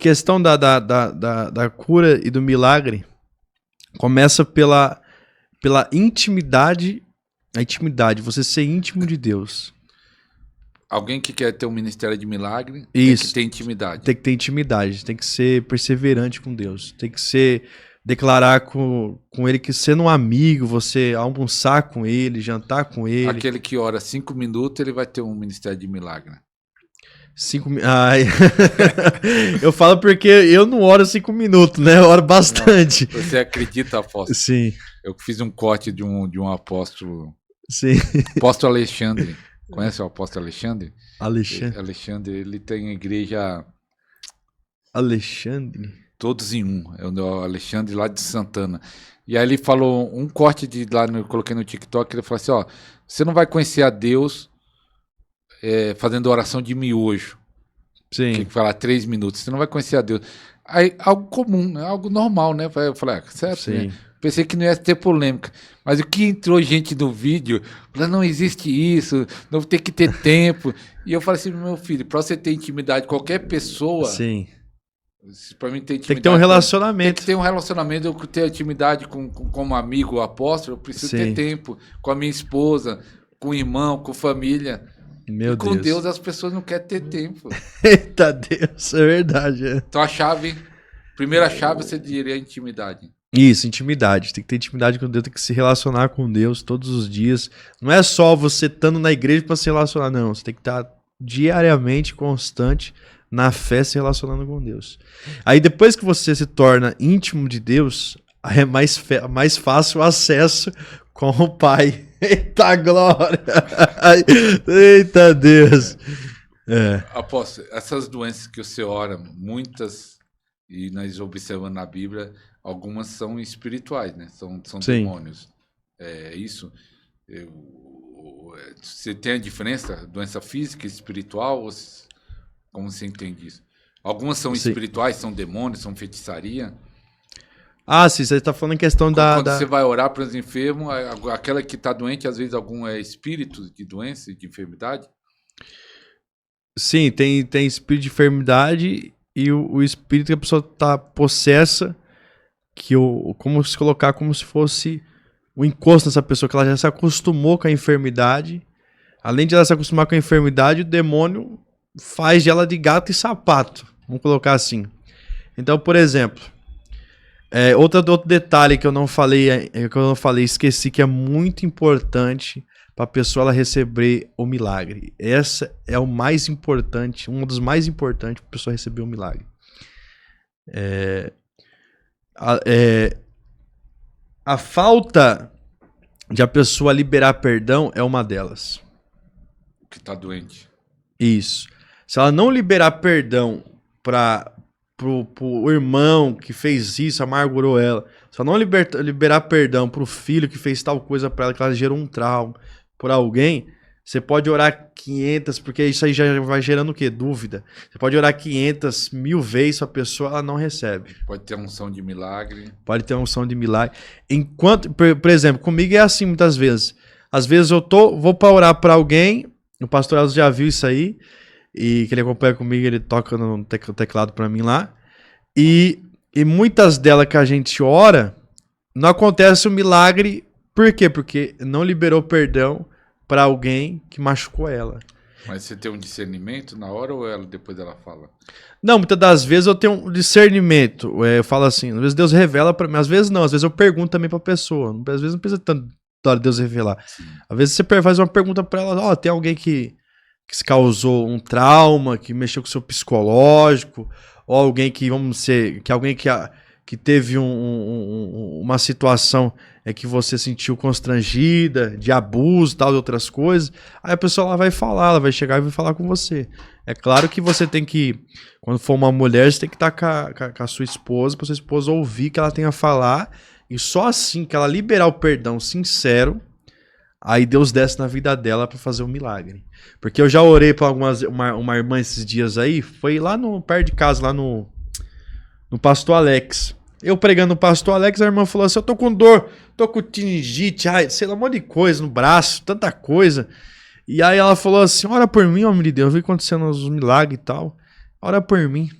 questão da cura e do milagre começa pela intimidade, a intimidade, você ser íntimo de Deus. Alguém que quer ter um ministério de milagre Isso. tem que ter intimidade. Tem que ter intimidade, tem que ser perseverante com Deus, tem que ser declarar com ele que sendo um amigo, você almoçar com ele, jantar com ele. Aquele que ora 5 minutos, ele vai ter um ministério de milagre. 5 minutos. Eu falo porque eu não oro 5 minutos, né? Eu oro bastante. Não, você acredita, apóstolo? Sim. Eu fiz um corte de um apóstolo. Sim. Apóstolo Alexandre. Conhece o apóstolo Alexandre? Alexandre, ele tem a igreja... Alexandre? Todos em um. É o Alexandre lá de Santana. E aí ele falou um corte lá, eu coloquei no TikTok, ele falou assim, ó, você não vai conhecer a Deus fazendo oração de miojo. Sim. Que fala 3 minutos. Você não vai conhecer a Deus. Aí, algo comum, né? Algo normal, né? Eu falei, certo, sim. Né? Pensei que não ia ter polêmica. Mas o que entrou gente no vídeo, falando, não existe isso, não tem que ter tempo. E eu falei assim, meu filho, para você ter intimidade, qualquer pessoa... Sim. Para mim ter intimidade... Tem que ter um relacionamento. Tem que ter um relacionamento, eu ter intimidade como amigo, apóstolo, eu preciso ter tempo com a minha esposa, com o irmão, com família... Meu com Deus as pessoas não querem ter tempo. Eita Deus, é verdade. É. Então primeira chave você diria intimidade. Isso, intimidade. Tem que ter intimidade com Deus, tem que se relacionar com Deus todos os dias. Não é só você estando na igreja para se relacionar, não. Você tem que estar diariamente, constante, na fé, se relacionando com Deus. Aí depois que você se torna íntimo de Deus, é mais fácil o acesso com o Pai. Eita glória! Eita Deus! Apóstolo, essas doenças que você ora, muitas, e nós observamos na Bíblia, algumas são espirituais, né? São demônios. É isso? Você tem a diferença? Doença física e espiritual? Como você entende isso? Algumas são espirituais, são demônios, são feitiçaria? Sim, você está falando em questão Quando você vai orar para os enfermos, aquela que está doente, às vezes algum é espírito de doença, de enfermidade? Sim, tem espírito de enfermidade e o espírito que a pessoa está possessa, como se colocar como se fosse o encosto nessa pessoa, que ela já se acostumou com a enfermidade. Além de ela se acostumar com a enfermidade, o demônio faz de ela de gato e sapato, vamos colocar assim. Então, por exemplo... outro detalhe que eu não falei, esqueci, que é muito importante para a pessoa ela receber o milagre. Essa é o mais importante, um dos mais importantes para a pessoa receber o milagre. A falta de a pessoa liberar perdão é uma delas. Que está doente. Isso. Se ela não liberar perdão pro irmão que fez isso, amargurou ela. Só não liberar perdão pro filho que fez tal coisa pra ela, que ela gerou um trauma por alguém, você pode orar 500, porque isso aí já vai gerando o quê? Dúvida. Você pode orar 500, 1000 vezes pra pessoa, ela não recebe. Pode ter unção de milagre. Pode ter unção de milagre. Enquanto, por exemplo, comigo é assim muitas vezes. Às vezes eu vou pra orar pra alguém, o pastor Elzo já viu isso aí, e que ele acompanha comigo, ele toca no teclado pra mim lá. E muitas delas que a gente ora, não acontece o milagre. Por quê? Porque não liberou perdão pra alguém que machucou ela. Mas você tem um discernimento na hora ou depois ela fala? Não, muitas das vezes eu tenho um discernimento. Eu falo assim, às vezes Deus revela pra mim, às vezes não, às vezes eu pergunto também pra pessoa. Às vezes não precisa tanto de Deus revelar. Sim. Às vezes você faz uma pergunta pra ela, tem alguém que se causou um trauma, que mexeu com o seu psicológico, ou alguém que, que teve uma situação que você sentiu constrangida, de abuso, tal, de outras coisas, aí a pessoa ela vai falar, ela vai chegar e vai falar com você. É claro que você tem que, quando for uma mulher, você tem que estar com a sua esposa, para sua esposa ouvir que ela tem a falar, e só assim que ela liberar o perdão sincero, aí Deus desce na vida dela para fazer um milagre. Porque eu já orei para uma irmã esses dias aí, foi lá perto de casa, lá no Pastor Alex. Eu pregando no Pastor Alex, a irmã falou assim, eu tô com dor, tô com tinigite, sei lá, um monte de coisa no braço, tanta coisa. E aí ela falou assim, ora por mim, homem de Deus, eu vi acontecendo uns milagres e tal, ora por mim.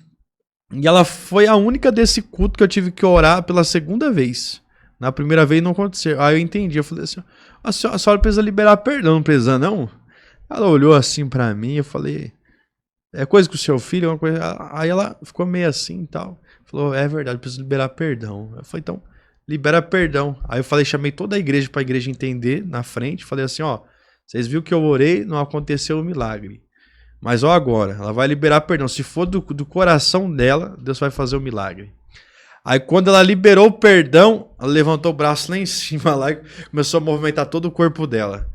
E ela foi a única desse culto que eu tive que orar pela segunda vez. Na primeira vez não aconteceu. Aí eu entendi. Eu falei assim, a senhora precisa liberar perdão, não precisa não? Ela olhou assim pra mim, eu falei, é coisa com o seu filho? Uma coisa... Aí ela ficou meio assim e tal. Falou, é verdade, eu preciso liberar perdão. Eu falei, então, libera perdão. Aí eu falei, chamei toda a igreja pra igreja entender na frente. Falei assim, ó, vocês viram que eu orei, não aconteceu o milagre. Mas ó agora, ela vai liberar perdão. Se for do coração dela, Deus vai fazer o milagre. Aí quando ela liberou o perdão, ela levantou o braço lá em cima lá e começou a movimentar todo o corpo dela.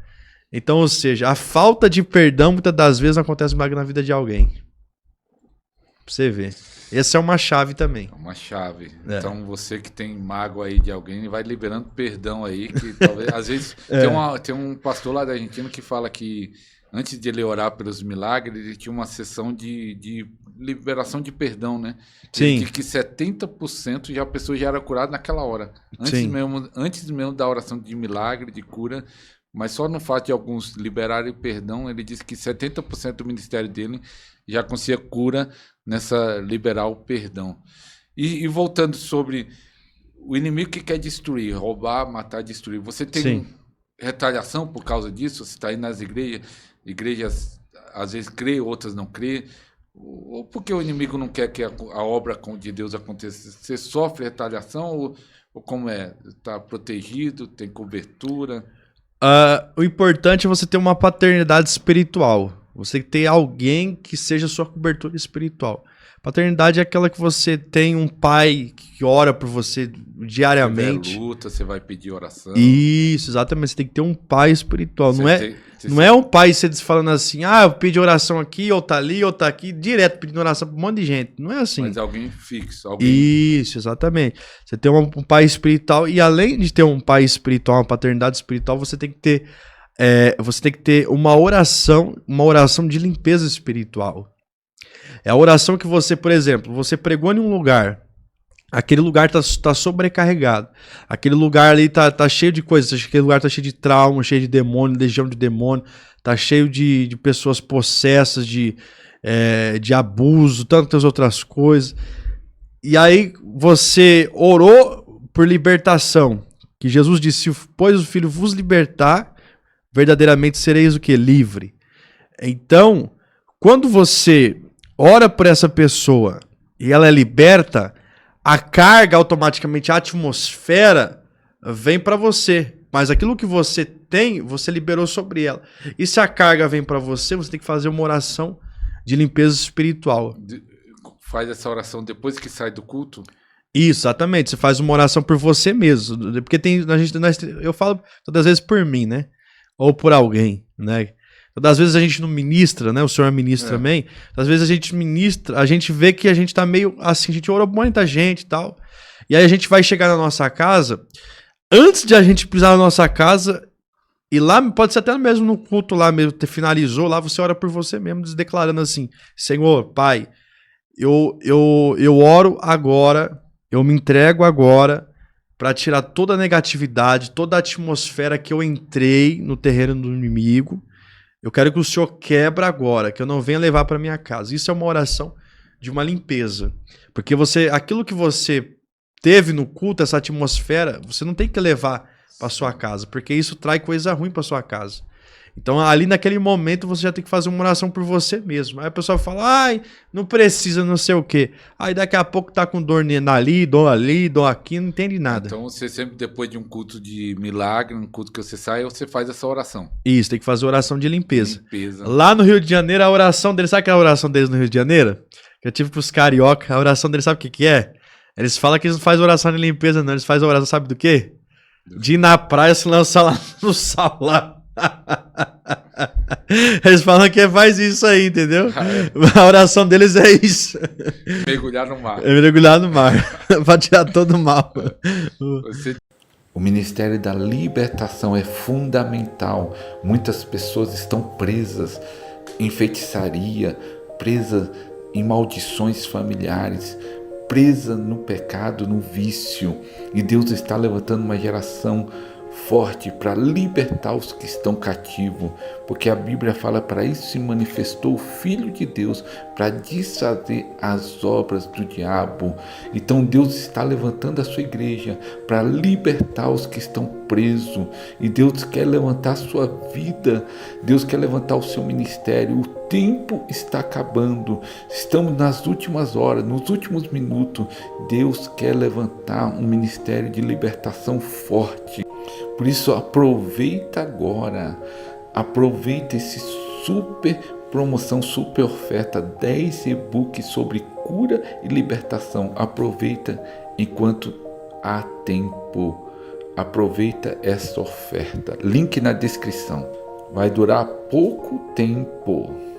Então, ou seja, a falta de perdão muitas das vezes não acontece milagre na vida de alguém. Pra você ver. Essa é uma chave também. É uma chave. É. Então você que tem mágoa aí de alguém, vai liberando perdão aí, que talvez, às vezes, tem um pastor lá da Argentina que fala que antes de ele orar pelos milagres, ele tinha uma sessão de liberação de perdão, né? Ele Sim. diz que 70% a pessoa já era curada naquela hora. Antes mesmo da oração de milagre, de cura, mas só no fato de alguns liberarem perdão, ele disse que 70% do ministério dele já conseguia cura nessa liberar o perdão. E voltando sobre o inimigo que quer destruir, roubar, matar, destruir. Você tem retaliação por causa disso? Você está aí nas igrejas às vezes crê, outras não crê. Ou porque o inimigo não quer que a obra de Deus aconteça? Você sofre retaliação ou como é? Está protegido, tem cobertura? O importante é você ter uma paternidade espiritual. Você ter alguém que seja sua cobertura espiritual. Paternidade é aquela que você tem um pai que ora por você diariamente. Se tiver luta, você vai pedir oração. Isso, exatamente. Você tem que ter um pai espiritual. Não é um pai você falando assim, eu pedi oração aqui, ou tá ali, ou tá aqui, direto pedindo oração pra um monte de gente. Não é assim. Mas alguém fixo. Alguém... Isso, exatamente. Você tem um pai espiritual, e além de ter um pai espiritual, uma paternidade espiritual, você tem que ter uma oração de limpeza espiritual. É a oração que você, por exemplo, você pregou em um lugar, aquele lugar tá sobrecarregado, aquele lugar ali tá cheio de coisas, aquele lugar tá cheio de trauma, cheio de demônio, legião de demônio, tá cheio de pessoas possessas, de abuso, tantas outras coisas. E aí você orou por libertação, que Jesus disse, pois o Filho vos libertar, verdadeiramente sereis o que? Livre. Então, quando você ora por essa pessoa e ela é liberta, a carga automaticamente, a atmosfera vem para você. Mas aquilo que você tem, você liberou sobre ela. E se a carga vem para você, você tem que fazer uma oração de limpeza espiritual. Faz essa oração depois que sai do culto? Isso, exatamente. Você faz uma oração por você mesmo. Porque eu falo todas as vezes por mim, né? Ou por alguém, né? Às vezes a gente não ministra, né? O senhor ministra também. Às vezes a gente ministra, a gente vê que a gente tá meio assim, a gente orou muita gente e tal. E aí a gente vai chegar na nossa casa, antes de a gente pisar na nossa casa, e lá, pode ser até mesmo no culto lá mesmo, finalizou, lá você ora por você mesmo, declarando assim, Senhor, Pai, eu oro agora, eu me entrego agora, para tirar toda a negatividade, toda a atmosfera que eu entrei no terreno do inimigo. Eu quero que o Senhor quebra agora, que eu não venha levar para minha casa. Isso é uma oração de uma limpeza. Porque aquilo que você teve no culto, essa atmosfera, você não tem que levar para sua casa, porque isso traz coisa ruim para sua casa. Então, ali naquele momento, você já tem que fazer uma oração por você mesmo. Aí a pessoa fala, não precisa, não sei o quê. Aí daqui a pouco tá com dor dor aqui, não entende nada. Então, você sempre, depois de um culto de milagre, um culto que você sai, você faz essa oração. Isso, tem que fazer oração de limpeza. Lá no Rio de Janeiro, a oração deles, sabe que é a oração deles no Rio de Janeiro? Que eu tive pros carioca, a oração deles, sabe o que é? Eles falam que eles não fazem oração de limpeza, não. Eles fazem oração, sabe do quê? De ir na praia, se lançar lá no sal lá. Eles falam que faz isso aí, entendeu? A oração deles é isso. Mergulhar no mar. Mergulhar no mar. Pra tirar todo o mal. O ministério da libertação é fundamental. Muitas pessoas estão presas em feitiçaria, presas em maldições familiares, presa no pecado, no vício. E Deus está levantando uma geração forte para libertar os que estão cativos, porque a Bíblia fala: para isso se manifestou o Filho de Deus, para desfazer as obras do diabo. Então Deus está levantando a sua igreja para libertar os que estão presos, e Deus quer levantar a sua vida, Deus quer levantar o seu ministério. O tempo está acabando, estamos nas últimas horas, nos últimos minutos. Deus quer levantar um ministério de libertação forte. Por isso, aproveita agora, aproveita esse super promoção, super oferta, 10 e-books sobre cura e libertação. Aproveita enquanto há tempo, aproveita essa oferta, link na descrição, vai durar pouco tempo.